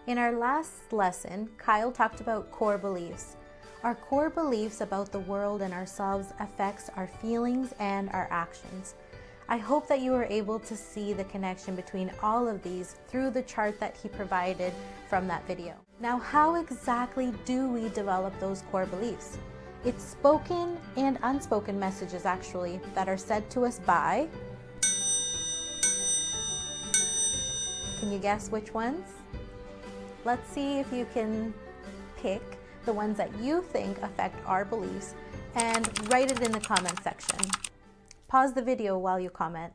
In our last lesson, Kyle talked about core beliefs. Our core beliefs about the world and ourselves affects our feelings and our actions. I hope that you were able to see the connection between all of these through the chart that he provided from that video. Now, how exactly do we develop those core beliefs? It's spoken and unspoken messages actually that are said to us by, can you guess which ones? Let's see if you can pick the ones that you think affect our beliefs and write it in the comment section. Pause the video while you comment.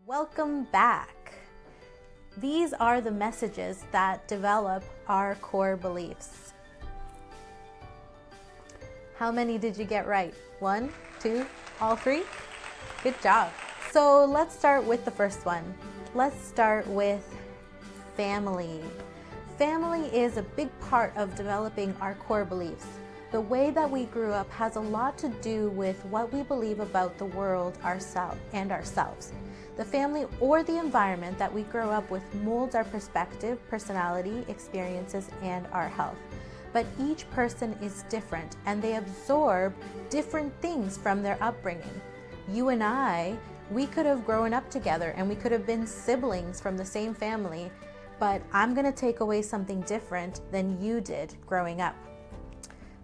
Welcome back. These are the messages that develop our core beliefs. How many did you get right? 1, 2, all 3? Good job. So let's start with the first one. Let's start with family. Family is a big part of developing our core beliefs. The way that we grew up has a lot to do with what we believe about the world, ourselves. The family or the environment that we grow up with molds our perspective, personality, experiences, and our health. But each person is different and they absorb different things from their upbringing. You and I, we could have grown up together and we could have been siblings from the same family, but I'm going to take away something different than you did growing up.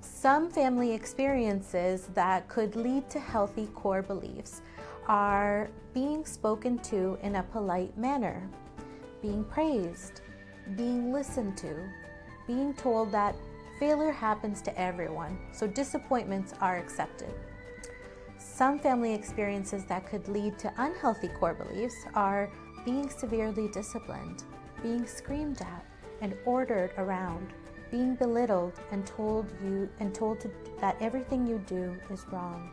Some family experiences that could lead to healthy core beliefs are being spoken to in a polite manner, being praised, being listened to, being told that failure happens to everyone, so disappointments are accepted. Some family experiences that could lead to unhealthy core beliefs are being severely disciplined, being screamed at and ordered around, being belittled and told that everything you do is wrong,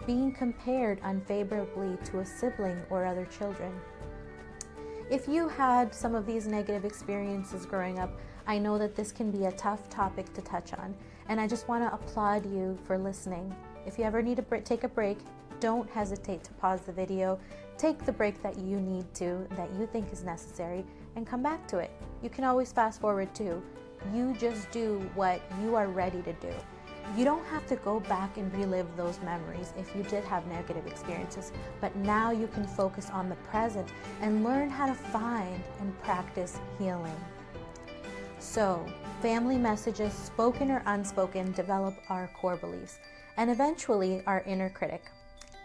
being compared unfavorably to a sibling or other children. If you had some of these negative experiences growing up, I know that this can be a tough topic to touch on, and I just want to applaud you for listening. If you ever need to take a break, don't hesitate to pause the video, take the break that you need to, that you think is necessary, and come back to it. You can always fast forward too. You just do what you are ready to do. You don't have to go back and relive those memories if you did have negative experiences, but now you can focus on the present and learn how to find and practice healing. So, family messages, spoken or unspoken, develop our core beliefs and eventually our inner critic.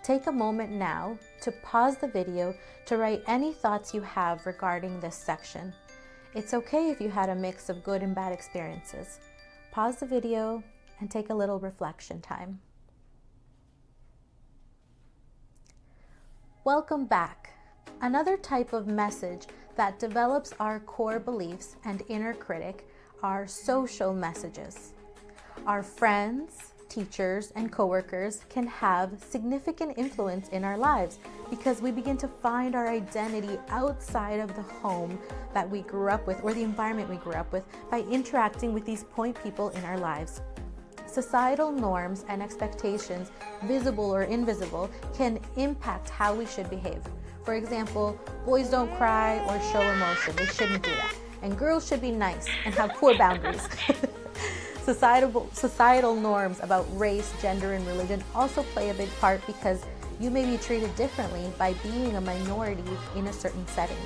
Take a moment now to pause the video to write any thoughts you have regarding this section. It's okay if you had a mix of good and bad experiences. Pause the video and take a little reflection time. Welcome back. Another type of message that develops our core beliefs and inner critic are social messages. Our friends, teachers, and coworkers can have significant influence in our lives because we begin to find our identity outside of the home that we grew up with or the environment we grew up with by interacting with these point people in our lives. Societal norms and expectations, visible or invisible, can impact how we should behave. For example, boys don't cry or show emotion. They shouldn't do that. And girls should be nice and have poor boundaries. Societal norms about race, gender, and religion also play a big part because you may be treated differently by being a minority in a certain setting.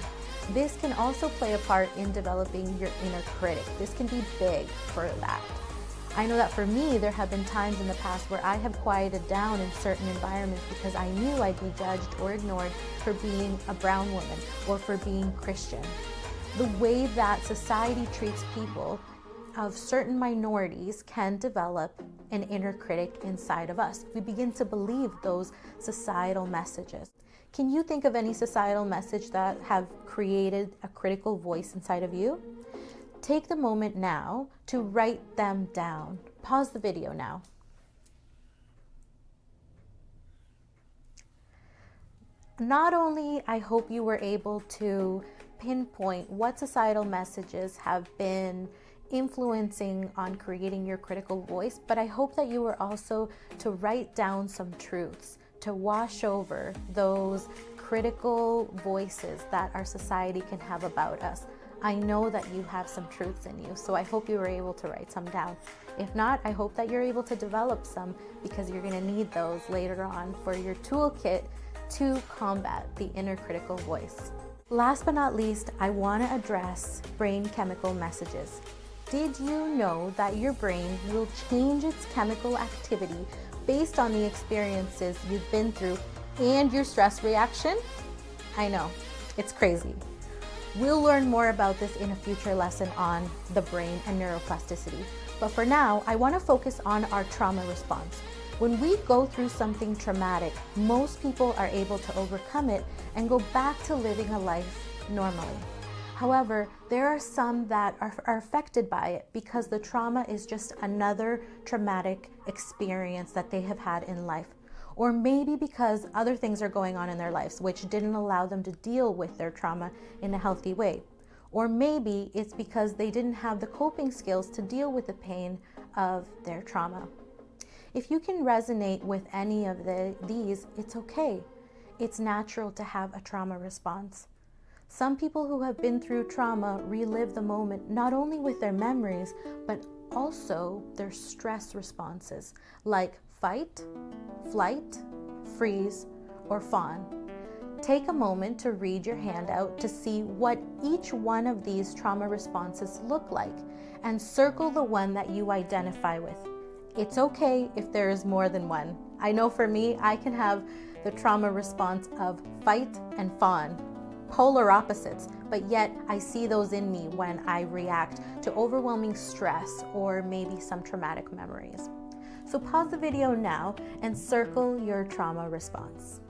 This can also play a part in developing your inner critic. This can be big for that. I know that for me, there have been times in the past where I have quieted down in certain environments because I knew I'd be judged or ignored for being a brown woman or for being Christian. The way that society treats people of certain minorities can develop an inner critic inside of us. We begin to believe those societal messages. Can you think of any societal message that have created a critical voice inside of you? Take the moment now to write them down. Pause the video now. Not only I hope you were able to pinpoint what societal messages have been influencing on creating your critical voice, but I hope that you were also to write down some truths to wash over those critical voices that our society can have about us. I know that you have some truths in you, so I hope you were able to write some down. If not, I hope that you're able to develop some, because you're going to need those later on for your toolkit to combat the inner critical voice. Last but not least, I want to address brain chemical messages. Did you know that your brain will change its chemical activity based on the experiences you've been through and your stress reaction? I know, it's crazy. We'll learn more about this in a future lesson on the brain and neuroplasticity. But for now, I want to focus on our trauma response. When we go through something traumatic, most people are able to overcome it and go back to living a life normally. However, there are some that are affected by it because the trauma is just another traumatic experience that they have had in life. Or maybe because other things are going on in their lives which didn't allow them to deal with their trauma in a healthy way. Or maybe it's because they didn't have the coping skills to deal with the pain of their trauma. If you can resonate with any of these, it's okay. It's natural to have a trauma response. Some people who have been through trauma relive the moment not only with their memories, but also their stress responses, like fight, flight, freeze, or fawn. Take a moment to read your handout to see what each one of these trauma responses look like, and circle the one that you identify with. It's okay if there is more than one. I know for me, I can have the trauma response of fight and fawn, polar opposites, but yet I see those in me when I react to overwhelming stress or maybe some traumatic memories. So pause the video now and circle your trauma response.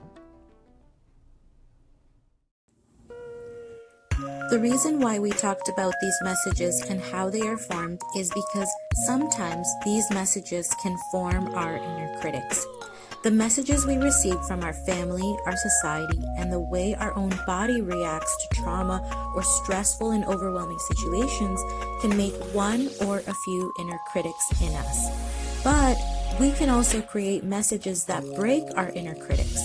The reason why we talked about these messages and how they are formed is because sometimes these messages can form our inner critics. The messages we receive from our family, our society, and the way our own body reacts to trauma or stressful and overwhelming situations can make one or a few inner critics in us. But we can also create messages that break our inner critics.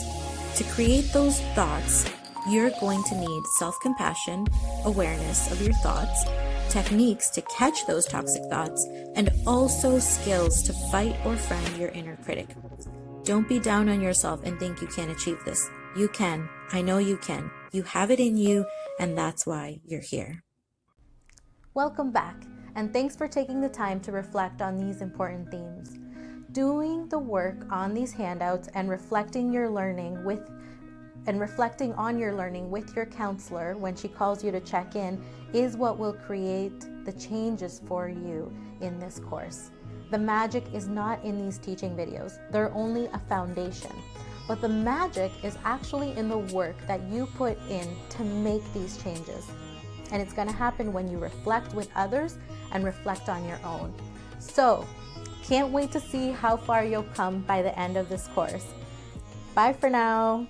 To create those thoughts, you're going to need self-compassion, awareness of your thoughts, techniques to catch those toxic thoughts, and also skills to fight or friend your inner critic. Don't be down on yourself and think you can't achieve this. You can. I know you can. You have it in you, and that's why you're here. Welcome back, and thanks for taking the time to reflect on these important themes. Doing the work on these handouts and reflecting on your learning with your counselor when she calls you to check in is what will create the changes for you in this course. The magic is not in these teaching videos. They're only a foundation. But the magic is actually in the work that you put in to make these changes. And it's going to happen when you reflect with others and reflect on your own. So, can't wait to see how far you'll come by the end of this course. Bye for now.